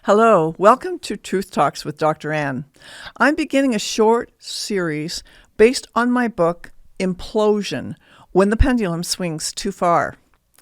Hello, welcome to Truth Talks with Dr. Ann. I'm beginning a short series based on my book, Implosion, When the Pendulum Swings Too Far.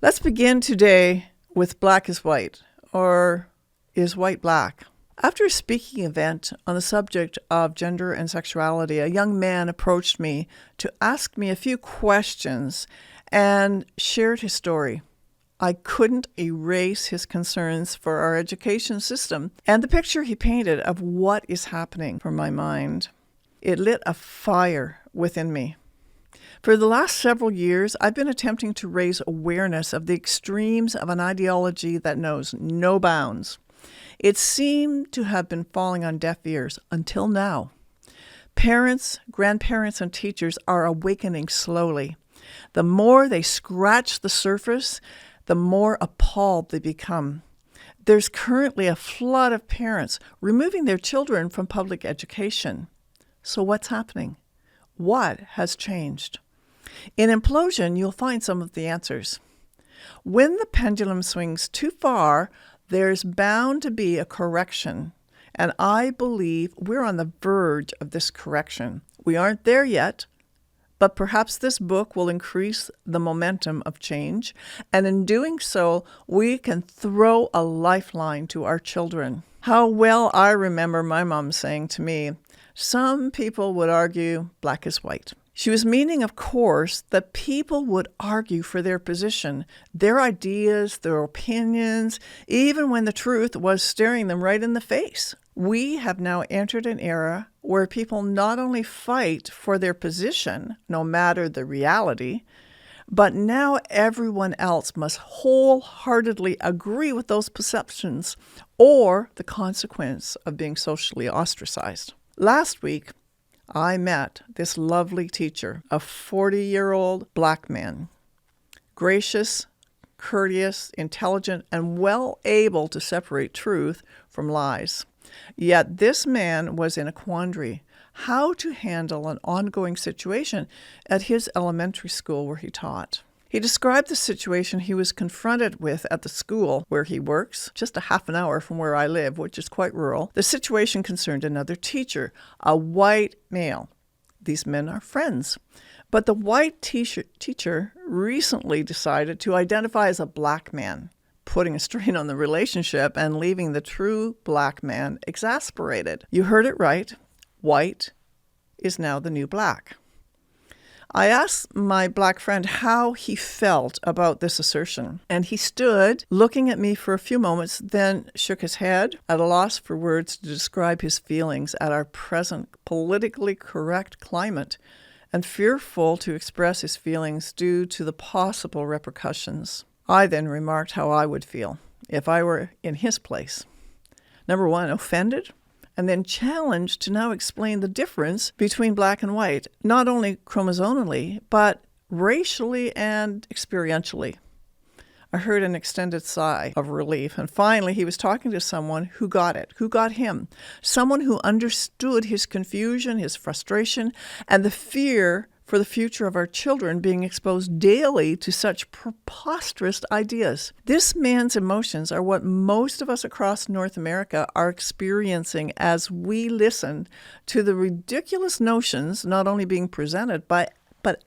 Let's begin today with Black is White, or is white black? After a speaking event on the subject of gender and sexuality, a young man approached me to ask me a few questions and shared his story. I couldn't erase his concerns for our education system and the picture he painted of what is happening from my mind. It lit a fire within me. For the last several years, I've been attempting to raise awareness of the extremes of an ideology that knows no bounds. It seemed to have been falling on deaf ears until now. Parents, grandparents, and teachers are awakening slowly. The more they scratch the surface, the more appalled they become. There's currently a flood of parents removing their children from public education. So what's happening? What has changed? In Implosion, you'll find some of the answers. When the pendulum swings too far, there's bound to be a correction. And I believe we're on the verge of this correction. We aren't there yet, but perhaps this book will increase the momentum of change, and in doing so, we can throw a lifeline to our children. How well I remember my mom saying to me, some people would argue black is white. She was meaning, of course, that people would argue for their position, their ideas, their opinions, even when the truth was staring them right in the face. We have now entered an era where people not only fight for their position, no matter the reality, but now everyone else must wholeheartedly agree with those perceptions or the consequence of being socially ostracized. Last week, I met this lovely teacher, a 40-year-old black man, gracious, courteous, intelligent, and well able to separate truth from lies. Yet this man was in a quandary, how to handle an ongoing situation at his elementary school where he taught. He described the situation he was confronted with at the school where he works, just a half an hour from where I live, which is quite rural. The situation concerned another teacher, a white male. These men are friends. But the white teacher recently decided to identify as a black man, putting a strain on the relationship and leaving the true black man exasperated. You heard it right. White is now the new black. I asked my black friend how he felt about this assertion, and he stood looking at me for a few moments, then shook his head, at a loss for words to describe his feelings at our present politically correct climate, and fearful to express his feelings due to the possible repercussions. I then remarked how I would feel if I were in his place. Number one, offended, and then challenged to now explain the difference between black and white, not only chromosomally, but racially and experientially. I heard an extended sigh of relief, and finally he was talking to someone who got it, who got him, someone who understood his confusion, his frustration, and the fear for the future of our children being exposed daily to such preposterous ideas. This man's emotions are what most of us across North America are experiencing as we listen to the ridiculous notions not only being presented but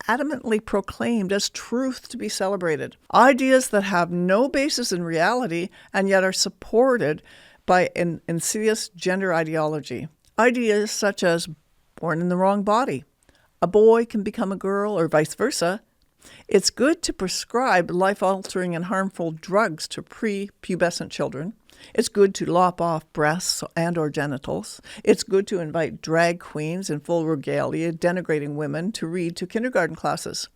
adamantly proclaimed as truth to be celebrated. Ideas that have no basis in reality and yet are supported by an insidious gender ideology. Ideas such as born in the wrong body, a boy can become a girl, or vice versa. It's good to prescribe life-altering and harmful drugs to prepubescent children. It's good to lop off breasts and or genitals. It's good to invite drag queens in full regalia denigrating women to read to kindergarten classes.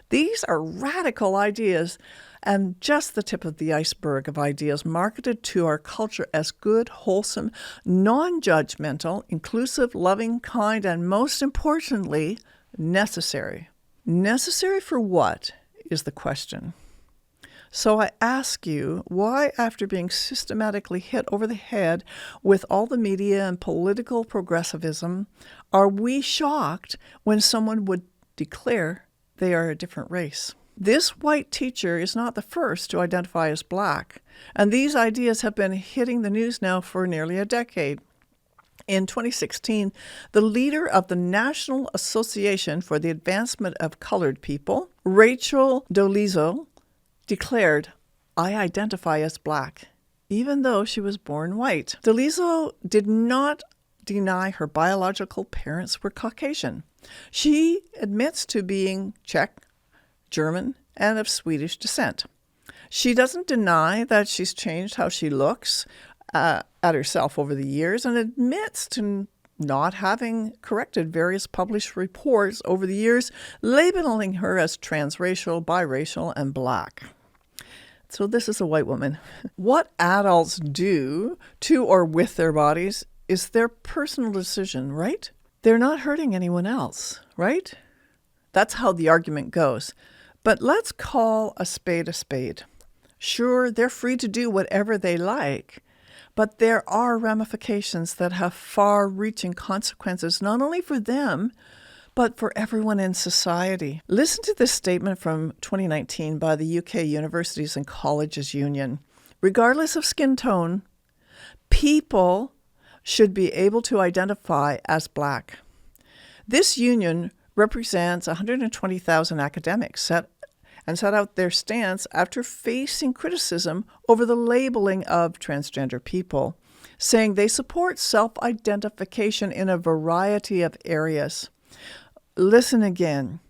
These are radical ideas and just the tip of the iceberg of ideas marketed to our culture as good, wholesome, non-judgmental, inclusive, loving, kind, and most importantly, necessary. Necessary for what is the question. So I ask you, why, after being systematically hit over the head with all the media and political progressivism, are we shocked when someone would declare they are a different race? This white teacher is not the first to identify as Black, and these ideas have been hitting the news now for nearly a decade. In 2016, the leader of the National Association for the Advancement of Colored People, Rachel Dolezal, declared, "I identify as Black," even though she was born white. Dolezal did not deny her biological parents were Caucasian. She admits to being Czech, German, and of Swedish descent. She doesn't deny that she's changed how she looks at herself over the years, and admits to not having corrected various published reports over the years, labeling her as transracial, biracial, and Black. So this is a white woman. What adults do to or with their bodies is their personal decision, right? They're not hurting anyone else, right? That's how the argument goes. But let's call a spade a spade. Sure, they're free to do whatever they like, but there are ramifications that have far-reaching consequences, not only for them, but for everyone in society. Listen to this statement from 2019 by the UK Universities and Colleges Union. Regardless of skin tone, people should be able to identify as Black. This union represents 120,000 academics set out their stance after facing criticism over the labeling of transgender people, saying they support self-identification in a variety of areas. Listen again.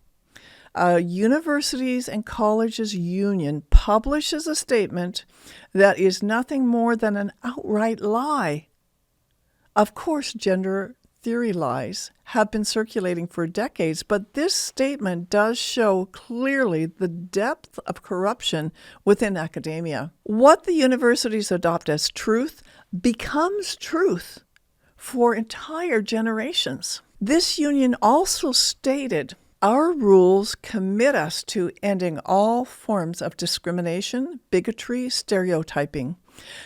A Universities and Colleges Union publishes a statement that is nothing more than an outright lie. Of course, gender theory lies have been circulating for decades, but this statement does show clearly the depth of corruption within academia. What the universities adopt as truth becomes truth for entire generations. This union also stated, "Our rules commit us to ending all forms of discrimination, bigotry, stereotyping.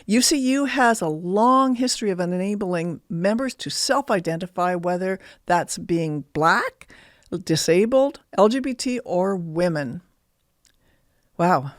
UCU has a long history of enabling members to self-identify, whether that's being Black, disabled, LGBT, or women." Wow.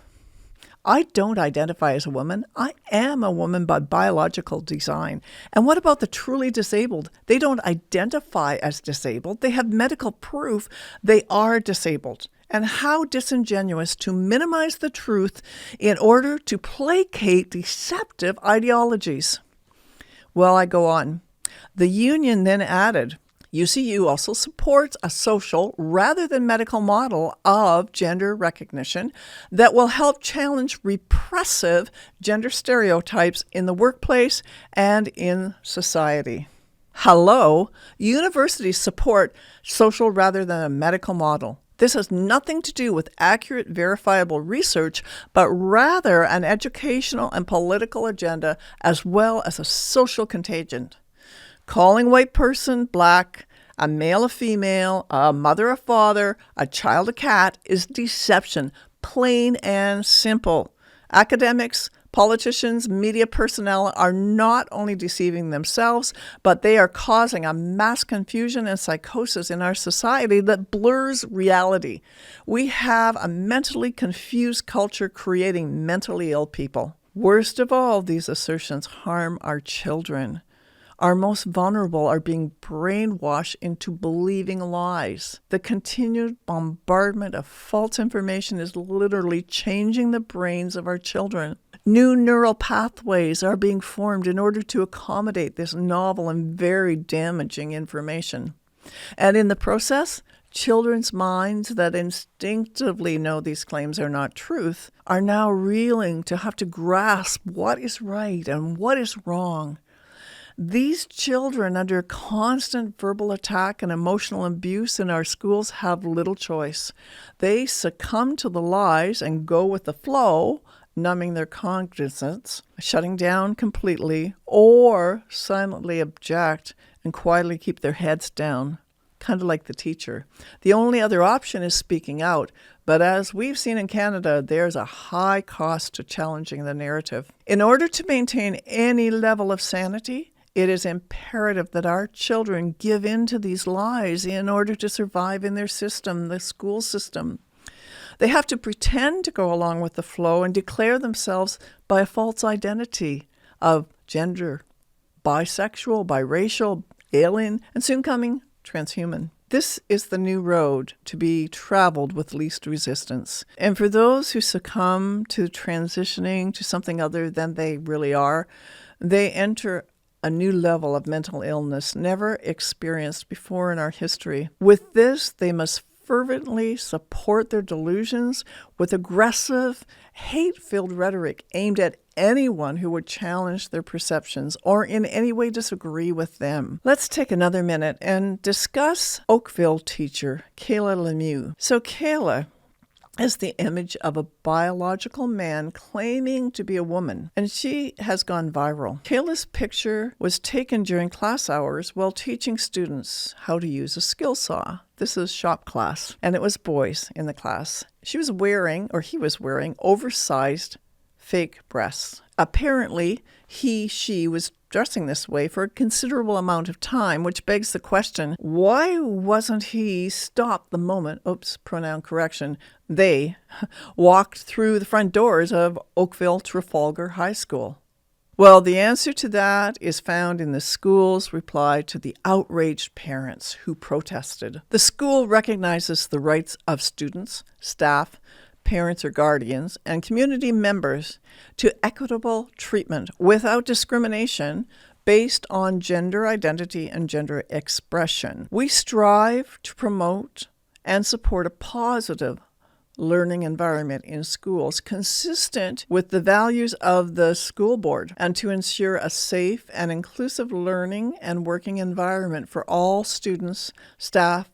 I don't identify as a woman. I am a woman by biological design. And what about the truly disabled? They don't identify as disabled. They have medical proof they are disabled. And how disingenuous to minimize the truth in order to placate deceptive ideologies. Well, I go on. The union then added, UCU also supports a social rather than medical model of gender recognition that will help challenge repressive gender stereotypes in the workplace and in society. Hello, universities support social rather than a medical model. This has nothing to do with accurate, verifiable research, but rather an educational and political agenda as well as a social contagion. Calling white person Black, a male a female, a mother a father, a child a cat is deception, plain and simple. Academics, politicians, media personnel are not only deceiving themselves, but they are causing a mass confusion and psychosis in our society that blurs reality. We have a mentally confused culture creating mentally ill people. Worst of all, these assertions harm our children. Our most vulnerable are being brainwashed into believing lies. The continued bombardment of false information is literally changing the brains of our children. New neural pathways are being formed in order to accommodate this novel and very damaging information. And in the process, children's minds that instinctively know these claims are not truth are now reeling to have to grasp what is right and what is wrong. These children under constant verbal attack and emotional abuse in our schools have little choice. They succumb to the lies and go with the flow, numbing their cognizance, shutting down completely, or silently object and quietly keep their heads down, kind of like the teacher. The only other option is speaking out, but as we've seen in Canada, there's a high cost to challenging the narrative. In order to maintain any level of sanity, it is imperative that our children give in to these lies in order to survive in their system, the school system. They have to pretend to go along with the flow and declare themselves by a false identity of gender, bisexual, biracial, alien, and soon coming transhuman. This is the new road to be traveled with least resistance. And for those who succumb to transitioning to something other than they really are, they enter a new level of mental illness never experienced before in our history. With this, they must fervently support their delusions with aggressive, hate-filled rhetoric aimed at anyone who would challenge their perceptions or in any way disagree with them. Let's take another minute and discuss Oakville teacher Kayla Lemieux. So Kayla is the image of a biological man claiming to be a woman, and she has gone viral. Kayla's picture was taken during class hours while teaching students how to use a skill saw. This is shop class, and it was boys in the class. He was wearing oversized fake breasts. Apparently, she was dressing this way for a considerable amount of time, which begs the question, why wasn't he stopped the moment, pronoun correction, they walked through the front doors of Oakville Trafalgar High School? Well, the answer to that is found in the school's reply to the outraged parents who protested. The school recognizes the rights of students, staff, parents or guardians, and community members to equitable treatment without discrimination based on gender identity and gender expression. We strive to promote and support a positive learning environment in schools consistent with the values of the school board and to ensure a safe and inclusive learning and working environment for all students, staff,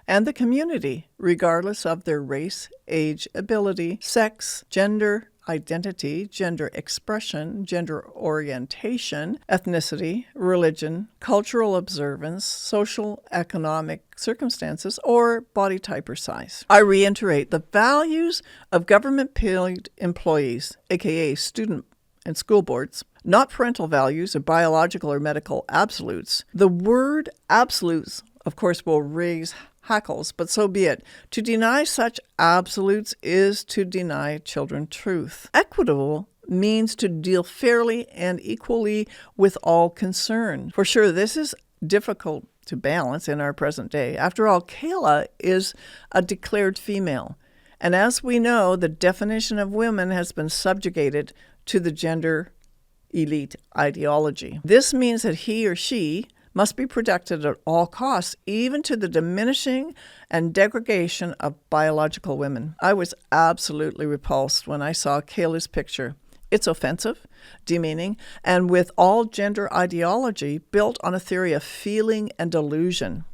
and the community, regardless of their race, age, ability, sex, gender identity, gender expression, gender orientation, ethnicity, religion, cultural observance, social, economic circumstances, or body type or size. I reiterate, the values of government-paid employees, aka student and school boards, not parental values or biological or medical absolutes. The word absolutes, of course, will raise hackles, but so be it. To deny such absolutes is to deny children truth. Equitable means to deal fairly and equally with all concerned. For sure, this is difficult to balance in our present day. After all, Kayla is a declared female. And as we know, the definition of women has been subjugated to the gender elite ideology. This means that he or she must be protected at all costs, even to the diminishing and degradation of biological women. I was absolutely repulsed when I saw Kayla's picture. It's offensive, demeaning, and with all gender ideology built on a theory of feeling and delusion.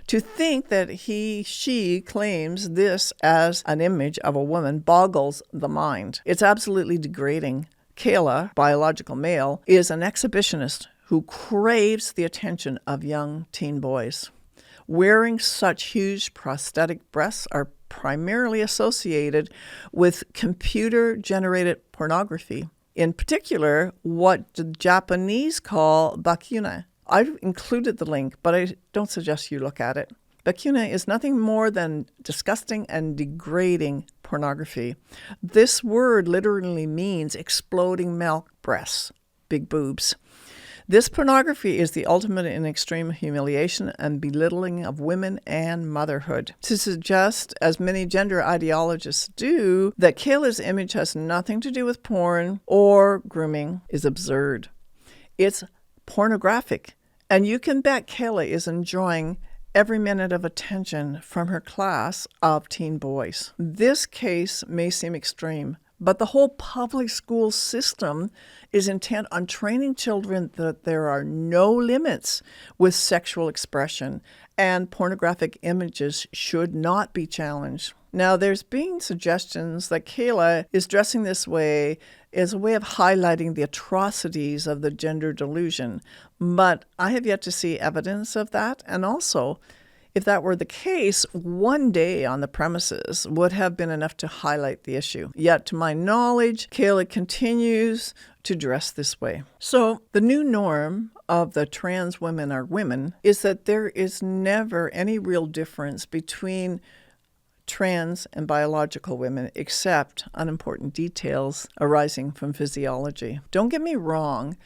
To think that she claims this as an image of a woman boggles the mind. It's absolutely degrading. Kayla, biological male, is an exhibitionist who craves the attention of young teen boys. Wearing such huge prosthetic breasts are primarily associated with computer-generated pornography, in particular what the Japanese call bakuna. I've included the link, but I don't suggest you look at it. Bakuna is nothing more than disgusting and degrading pornography. This word literally means exploding milk breasts, big boobs. This pornography is the ultimate in extreme humiliation and belittling of women and motherhood. To suggest, as many gender ideologists do, that Kayla's image has nothing to do with porn or grooming is absurd. It's pornographic, and you can bet Kayla is enjoying every minute of attention from her class of teen boys. This case may seem extreme, but the whole public school system is intent on training children that there are no limits with sexual expression, and pornographic images should not be challenged. Now, there's been suggestions that Kayla is dressing this way as a way of highlighting the atrocities of the gender delusion, but I have yet to see evidence of that, and also, if that were the case, one day on the premises would have been enough to highlight the issue. Yet, to my knowledge, Kayla continues to dress this way. So, the new norm of the trans women are women is that there is never any real difference between trans, and biological women, except unimportant details arising from physiology. Don't get me wrong.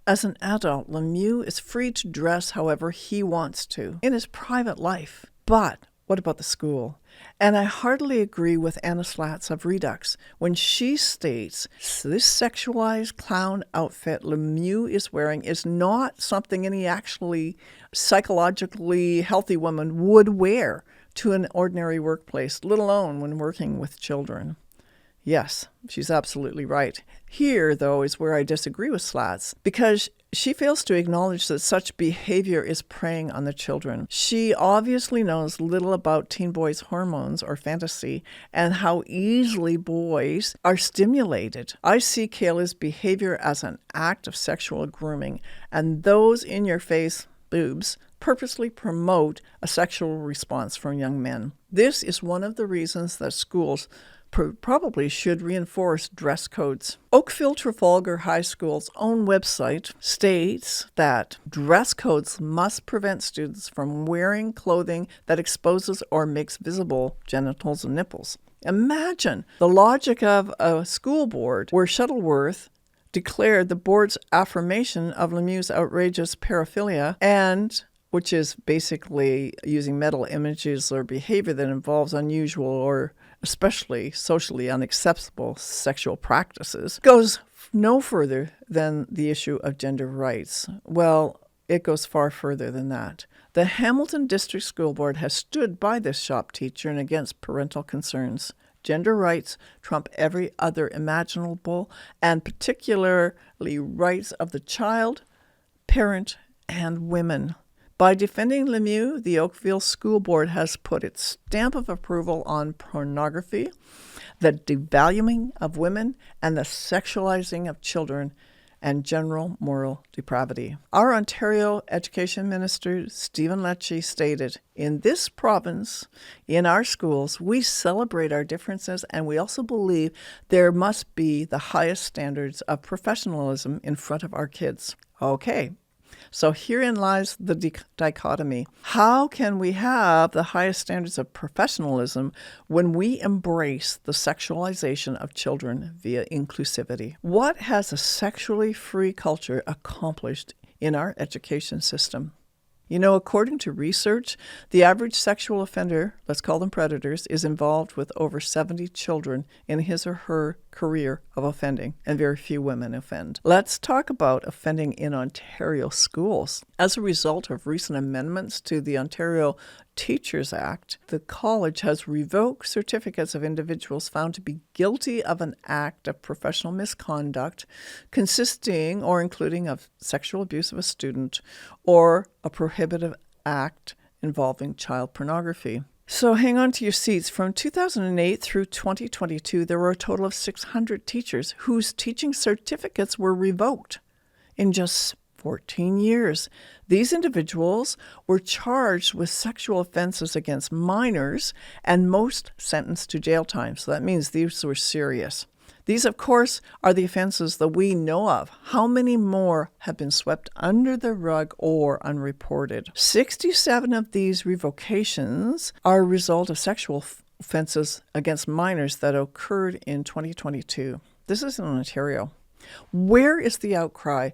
As an adult, Lemieux is free to dress however he wants to in his private life. But what about the school? And I heartily agree with Anna Slatz of Redux when she states this sexualized clown outfit Lemieux is wearing is not something any actually psychologically healthy woman would wear to an ordinary workplace, let alone when working with children. Yes, she's absolutely right. Here, though, is where I disagree with Slatz, because she fails to acknowledge that such behavior is preying on the children. She obviously knows little about teen boys' hormones or fantasy and how easily boys are stimulated. I see Kayla's behavior as an act of sexual grooming, and those in-your-face boobs purposely promote a sexual response from young men. This is one of the reasons that schools probably should reinforce dress codes. Oakville Trafalgar High School's own website states that dress codes must prevent students from wearing clothing that exposes or makes visible genitals and nipples. Imagine the logic of a school board where Shuttleworth declared the board's affirmation of Lemieux's outrageous paraphilia, and which is basically using metal images or behavior that involves unusual or especially socially unacceptable sexual practices, goes no further than the issue of gender rights. Well, it goes far further than that. The Hamilton District School Board has stood by this shop teacher and against parental concerns. Gender rights trump every other imaginable, and particularly rights of the child, parent, and women. By defending Lemieux, the Oakville School Board has put its stamp of approval on pornography, the devaluing of women, and the sexualizing of children, and general moral depravity. Our Ontario Education Minister, Stephen Lecce, stated, "In this province, in our schools, we celebrate our differences, and we also believe there must be the highest standards of professionalism in front of our kids." Okay. So herein lies the dichotomy. How can we have the highest standards of professionalism when we embrace the sexualization of children via inclusivity? What has a sexually free culture accomplished in our education system? You know, according to research, the average sexual offender, let's call them predators, is involved with over 70 children in his or her career of offending, and very few women offend. Let's talk about offending in Ontario schools. As a result of recent amendments to the Ontario Teachers Act, the college has revoked certificates of individuals found to be guilty of an act of professional misconduct consisting or including of sexual abuse of a student or a prohibitive act involving child pornography. So hang on to your seats. From 2008 through 2022, there were a total of 600 teachers whose teaching certificates were revoked in just 14 years. These individuals were charged with sexual offenses against minors and most sentenced to jail time. So that means these were serious. These, of course, are the offenses that we know of. How many more have been swept under the rug or unreported? 67 of these revocations are a result of sexual offenses against minors that occurred in 2022. This is in Ontario. Where is the outcry?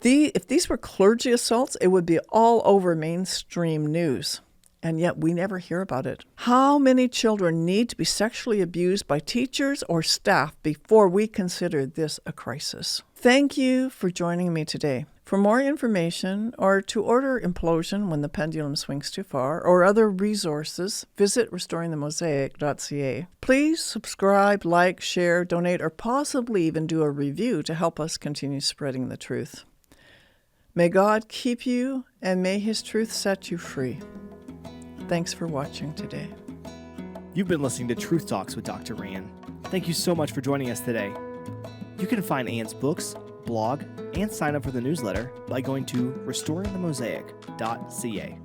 If these were clergy assaults, it would be all over mainstream news. And yet we never hear about it. How many children need to be sexually abused by teachers or staff before we consider this a crisis? Thank you for joining me today. For more information or to order Implosion when the pendulum swings too far or other resources, visit restoringthemosaic.ca. Please subscribe, like, share, donate, or possibly even do a review to help us continue spreading the truth. May God keep you and may His truth set you free. Thanks for watching today. You've been listening to Truth Talks with Dr. Ann. Thank you so much for joining us today. You can find Ann's books, blog, and sign up for the newsletter by going to restoringthemosaic.ca.